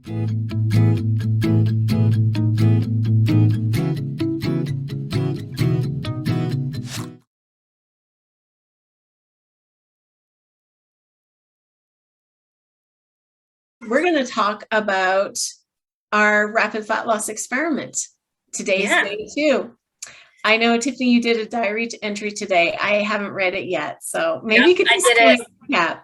We're going to talk about our rapid fat loss experiment. Today's day 2. I know, Tiffany, you did a diary entry today. I haven't read it yet, so maybe you could just recap.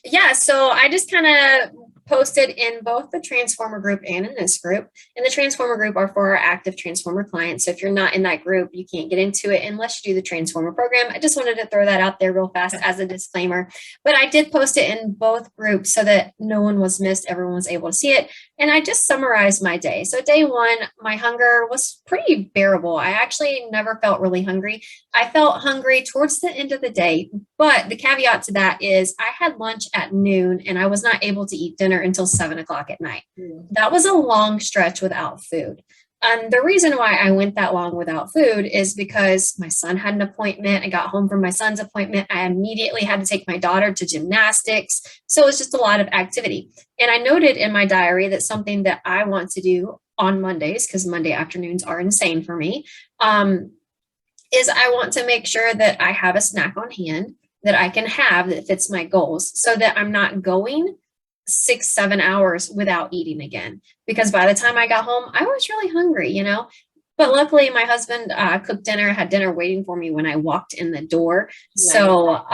Yeah, so I just kind of posted in both the Transformer group and in this group. In the Transformer group are for our active Transformer clients. So if you're not in that group, you can't get into it unless you do the Transformer program. I just wanted to throw that out there real fast as a disclaimer. But I did post it in both groups so that no one was missed. Everyone was able to see it. And I just summarized my day. So day 1, my hunger was pretty bearable. I actually never felt really hungry. I felt hungry towards the end of the day. But the caveat to that is I had lunch at noon and I was not able to eat dinner until 7 o'clock at night. That was a long stretch without food. And the reason why I went that long without food is because my son had an appointment. I got home from my son's appointment. I immediately had to take my daughter to gymnastics. So it was just a lot of activity. And I noted in my diary that something that I want to do on Mondays, because Monday afternoons are insane for me, is I want to make sure that I have a snack on hand that I can have that fits my goals so that I'm not going 6-7 hours without eating again. Because by the time I got home, I was really hungry, But luckily, my husband cooked dinner, had dinner waiting for me when I walked in the door. Nice. So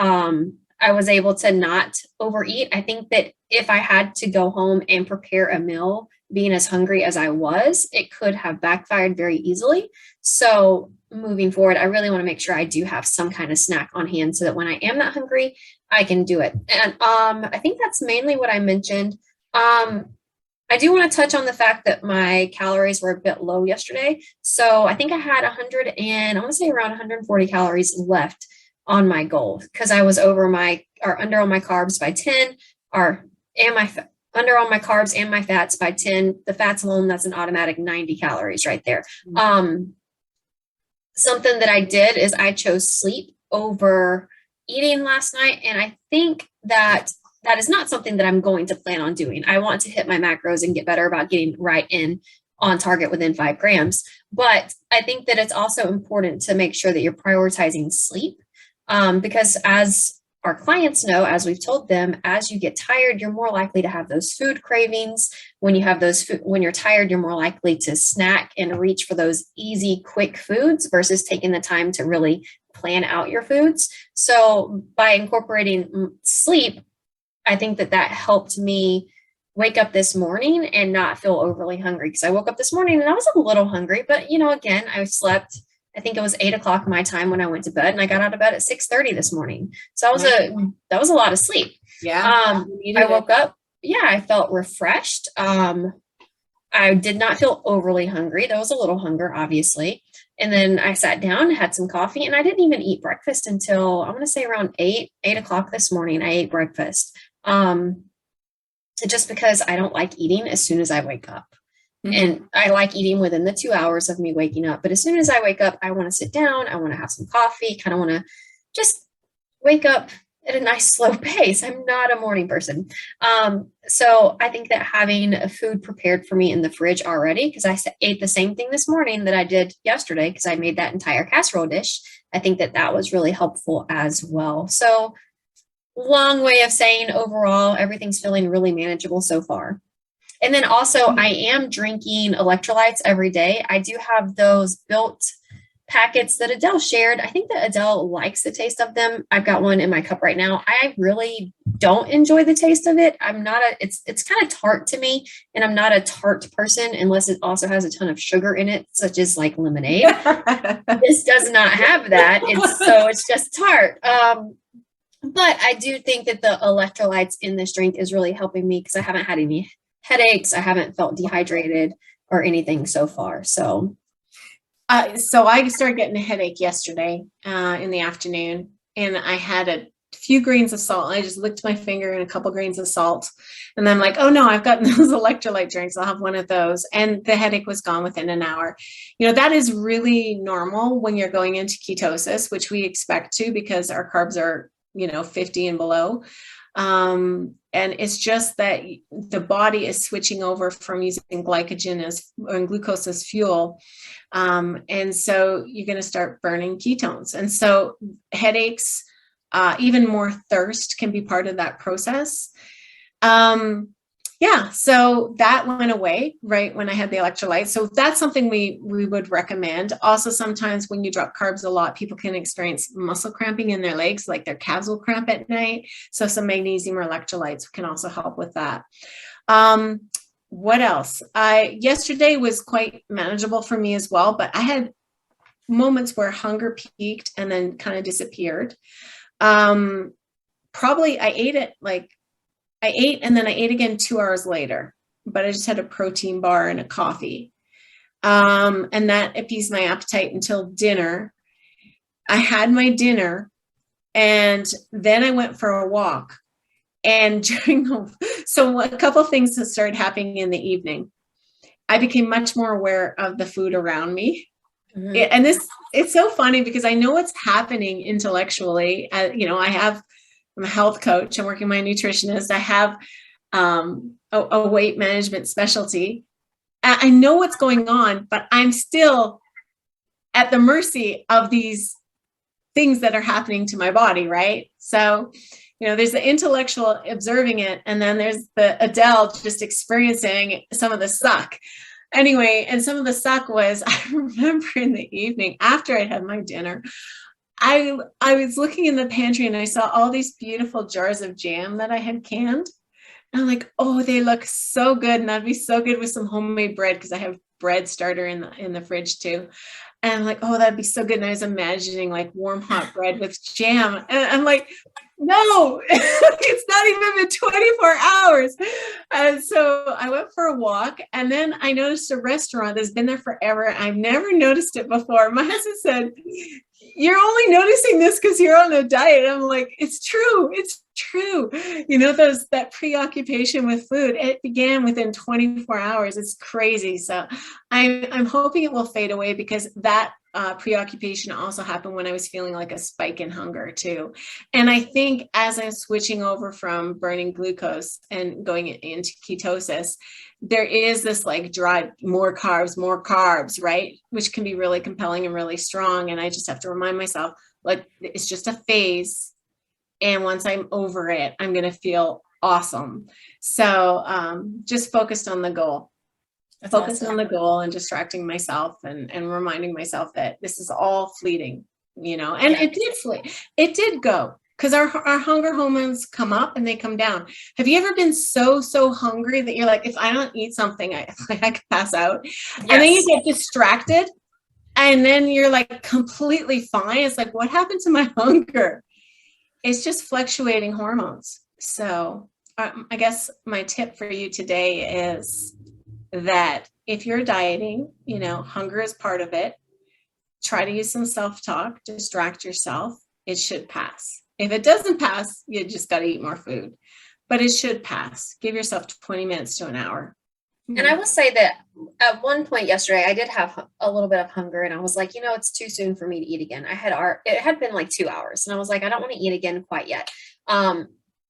I was able to not overeat. I think that if I had to go home and prepare a meal, being as hungry as I was, it could have backfired very easily. So moving forward, I really want to make sure I do have some kind of snack on hand so that when I am not hungry, I can do it. And I think that's mainly what I mentioned. I do want to touch on the fact that my calories were a bit low yesterday. So I think I had I want to say around 140 calories left on my goal because I was under on my carbs by 10 under on my carbs and my fats by 10. The fats alone, that's an automatic 90 calories right there. Something that I did is I chose sleep over eating last night. And I think that is not something that I'm going to plan on doing. I want to hit my macros and get better about getting right in on target within 5 grams. But I think that it's also important to make sure that you're prioritizing sleep because as our clients know, as we've told them, as you get tired, you're more likely to have those food cravings. When you have when you're tired, you're more likely to snack and reach for those easy, quick foods versus taking the time to really plan out your foods. So by incorporating sleep, I think that helped me wake up this morning and not feel overly hungry because I woke up this morning and I was a little hungry, but again, I slept. I think it was 8 o'clock my time when I went to bed, and I got out of bed at 6:30 this morning. So that was a lot of sleep. Yeah. I woke up. Yeah, I felt refreshed. I did not feel overly hungry. There was a little hunger, obviously. And then I sat down, had some coffee, and I didn't even eat breakfast until I want to say around 8 o'clock this morning. I ate breakfast. Just because I don't like eating as soon as I wake up. Mm-hmm. And I like eating within the 2 hours of me waking up. But as soon as I wake up, I want to sit down. I want to have some coffee, kind of want to just wake up at a nice slow pace. I'm not a morning person. So I think that having food prepared for me in the fridge already, because I ate the same thing this morning that I did yesterday, because I made that entire casserole dish. I think that was really helpful as well. So long way of saying overall, everything's feeling really manageable so far. And then also I am drinking electrolytes every day. I do have those built packets that Adele shared. I think that Adele likes the taste of them. I've got one in my cup right now. I really don't enjoy the taste of it. It's kind of tart to me, and I'm not a tart person unless it also has a ton of sugar in it, such as like lemonade. This does not have that. It's just tart. But I do think that the electrolytes in this drink is really helping me because I haven't had any headaches. I haven't felt dehydrated or anything so far. So I started getting a headache yesterday in the afternoon, and I had a few grains of salt. I just licked my finger and a couple grains of salt, and I'm like, oh no, I've gotten those electrolyte drinks. I'll have one of those. And the headache was gone within an hour. That is really normal when you're going into ketosis, which we expect to because our carbs are 50 and below. And it's just that the body is switching over from using glycogen and glucose as fuel. And so you're going to start burning ketones. And so headaches, even more thirst can be part of that process. Yeah, so that went away right when I had the electrolytes. So that's something we would recommend. Also, sometimes when you drop carbs a lot, people can experience muscle cramping in their legs, like their calves will cramp at night. So some magnesium or electrolytes can also help with that. What else? Yesterday was quite manageable for me as well, but I had moments where hunger peaked and then kind of disappeared. Probably I ate and then I ate again 2 hours later, but I just had a protein bar and a coffee. And that appeased my appetite until dinner. I had my dinner and then I went for a walk. And so a couple of things that started happening in the evening. I became much more aware of the food around me. Mm-hmm. And it's so funny because I know what's happening intellectually. I'm a health coach. I'm working with my nutritionist. I have a weight management specialty. I know what's going on, but I'm still at the mercy of these things that are happening to my body, right? So, there's the intellectual observing it, and then there's the Adele just experiencing some of the suck. Anyway, and some of the suck was, I remember in the evening after I had my dinner, I was looking in the pantry and I saw all these beautiful jars of jam that I had canned. And I'm like, oh, they look so good. And that'd be so good with some homemade bread because I have bread starter in the fridge too. And I'm like, oh, that'd be so good. And I was imagining like warm hot bread with jam. And I'm like, no, it's not even been 24 hours. And so I went for a walk and then I noticed a restaurant that's been there forever. I've never noticed it before. My husband said, you're only noticing this because you're on a diet. I'm like, it's true. It's true. That preoccupation with food, it began within 24 hours. It's crazy. So I'm hoping it will fade away because that preoccupation also happened when I was feeling like a spike in hunger too. And I think as I'm switching over from burning glucose and going into ketosis, there is this like drive, more carbs, right? Which can be really compelling and really strong. And I just have to remind myself, like, it's just a phase. And once I'm over it, I'm going to feel awesome. So just focused on the goal. Focused on the goal and distracting myself and reminding myself that this is all fleeting, and it did flee. It did go because our hunger hormones come up and they come down. Have you ever been so hungry that you're like, if I don't eat something, I could pass out? Yes. And then you get distracted and then you're like completely fine. It's like, what happened to my hunger? It's just fluctuating hormones. So I guess my tip for you today is that if you're dieting, hunger is part of it. Try to use some self-talk, distract yourself. It should pass. If it doesn't pass, you just got to eat more food, but it should pass. Give yourself 20 minutes to an hour. And I will say that at one point yesterday, I did have a little bit of hunger and I was like, it's too soon for me to eat again. It had been like 2 hours and I was like, I don't want to eat again quite yet.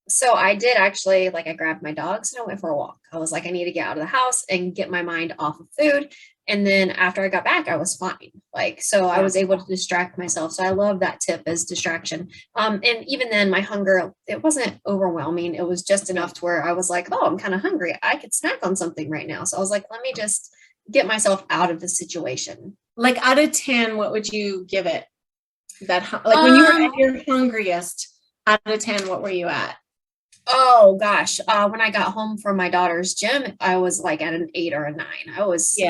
So I did actually, I grabbed my dogs and I went for a walk. I was like, I need to get out of the house and get my mind off of food. And then after I got back, I was fine. I was able to distract myself. So I love that tip as distraction. And even then my hunger, it wasn't overwhelming. It was just enough to where I was like, oh, I'm kind of hungry. I could snack on something right now. So I was like, let me just get myself out of the situation. Like out of 10, what would you give it? When you were at your hungriest, out of 10, what were you at? Oh gosh. When I got home from my daughter's gym, I was like at an 8 or a 9. I was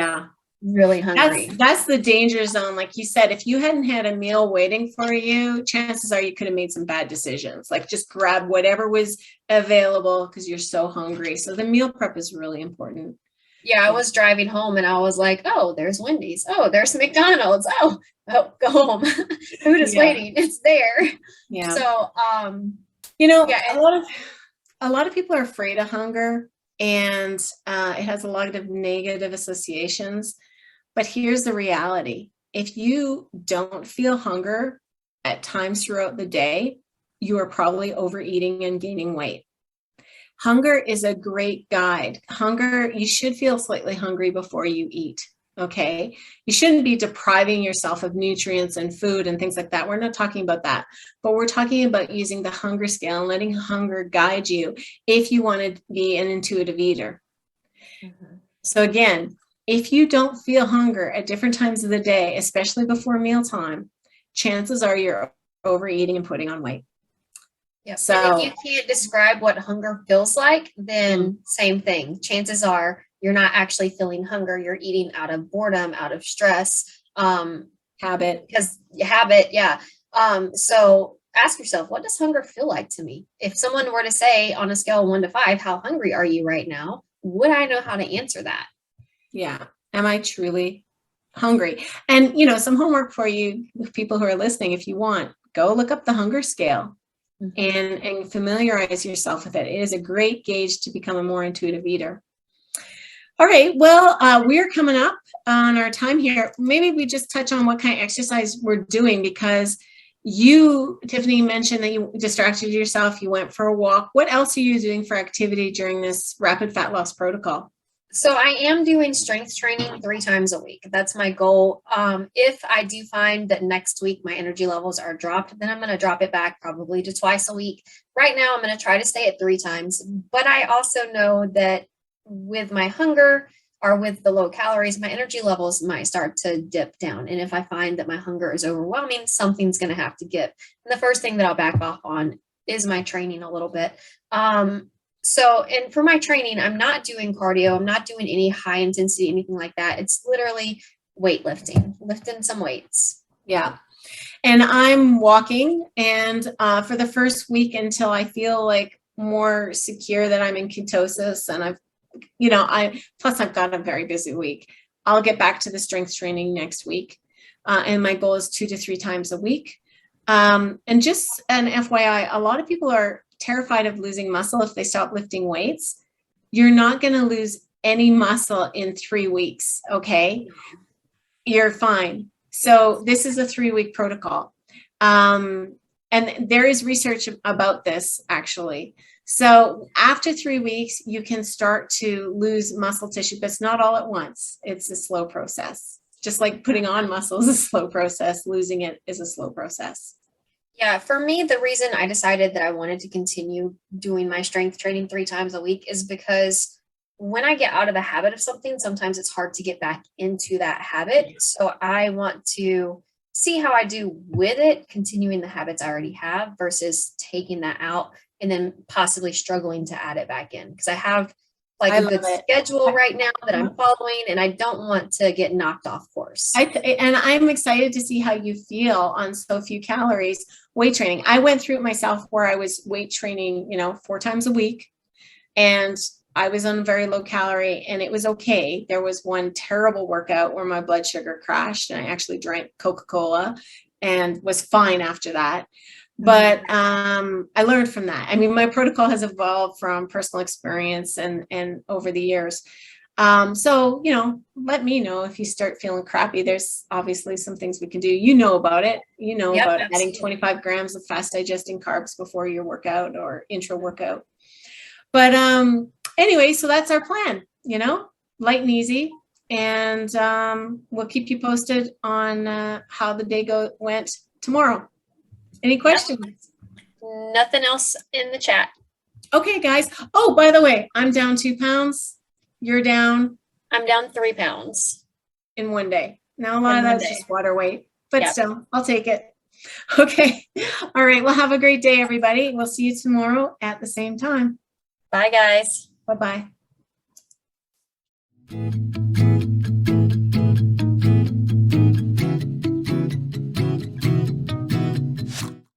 really hungry. That's the danger zone. Like you said, if you hadn't had a meal waiting for you, chances are you could have made some bad decisions. Like just grab whatever was available because you're so hungry. So the meal prep is really important. Yeah, I was driving home and I was like, oh, there's Wendy's. Oh, there's McDonald's. Oh, go home. Food is waiting. It's there. Yeah. So, a lot of people are afraid of hunger and it has a lot of negative associations. But here's the reality. If you don't feel hunger at times throughout the day, you are probably overeating and gaining weight. Hunger is a great guide. Hunger, you should feel slightly hungry before you eat. Okay. You shouldn't be depriving yourself of nutrients and food and things like that. We're not talking about that, but we're talking about using the hunger scale and letting hunger guide you if you want to be an intuitive eater. Mm-hmm. So again, if you don't feel hunger at different times of the day, especially before mealtime, chances are you're overeating and putting on weight. Yeah. So and if you can't describe what hunger feels like, then same thing. Chances are you're not actually feeling hunger. You're eating out of boredom, out of stress, habit. Because habit, yeah. So ask yourself, what does hunger feel like to me? If someone were to say on a scale of 1 to 5, how hungry are you right now? Would I know how to answer that? Yeah. Am I truly hungry? And, some homework for you, people who are listening, if you want, go look up the hunger scale. And familiarize yourself with it. It is a great gauge to become a more intuitive eater. All right, well, we're coming up on our time here. Maybe we just touch on what kind of exercise we're doing, because you, Tiffany, mentioned that you distracted yourself. You went for a walk. What else are you doing for activity during this rapid fat loss protocol? So I am doing strength training 3 times a week. That's my goal. If I do find that next week my energy levels are dropped, then I'm going to drop it back probably to twice a week. Right now, I'm going to try to stay at 3 times. But I also know that with my hunger or with the low calories, my energy levels might start to dip down. And if I find that my hunger is overwhelming, something's going to have to give. And the first thing that I'll back off on is my training a little bit. So, and for my training, I'm not doing cardio. I'm not doing any high intensity, anything like that. It's literally weightlifting, lifting some weights. Yeah. And I'm walking, and for the first week until I feel like more secure that I'm in ketosis, and I've got a very busy week. I'll get back to the strength training next week. And my goal is 2 to 3 times a week. And just an FYI, a lot of people are terrified of losing muscle if they stop lifting weights. You're not going to lose any muscle in 3 weeks. Okay. You're fine. So this is a 3-week protocol. And there is research about this actually. So after 3 weeks, you can start to lose muscle tissue, but it's not all at once. It's a slow process. Just like putting on muscle is a slow process, losing it is a slow process. Yeah, for me, the reason I decided that I wanted to continue doing my strength training 3 times a week is because when I get out of the habit of something, sometimes it's hard to get back into that habit. So I want to see how I do with it, continuing the habits I already have versus taking that out and then possibly struggling to add it back in. Because I have like a good schedule right now that I'm following, and I don't want to get knocked off course. And I'm excited to see how you feel on so few calories weight training. I went through it myself where I was weight training, 4 times a week, and I was on very low calorie, and it was okay. There was one terrible workout where my blood sugar crashed, and I actually drank Coca-Cola and was fine after that. But I learned from that. I mean, my protocol has evolved from personal experience and over the years. So, let me know if you start feeling crappy. There's obviously some things we can do. You know about it. You know about adding 25 grams of fast digesting carbs before your workout or intro workout. But anyway, so that's our plan, light and easy. And we'll keep you posted on how the day went tomorrow. Any questions? Nothing else in the chat. Okay, guys. Oh, by the way, I'm down 2 pounds. You're down? I'm down 3 pounds. In one day. Now, a lot of that's just water weight, but still, I'll take it. Okay. All right. Well, have a great day, everybody. We'll see you tomorrow at the same time. Bye, guys. Bye-bye.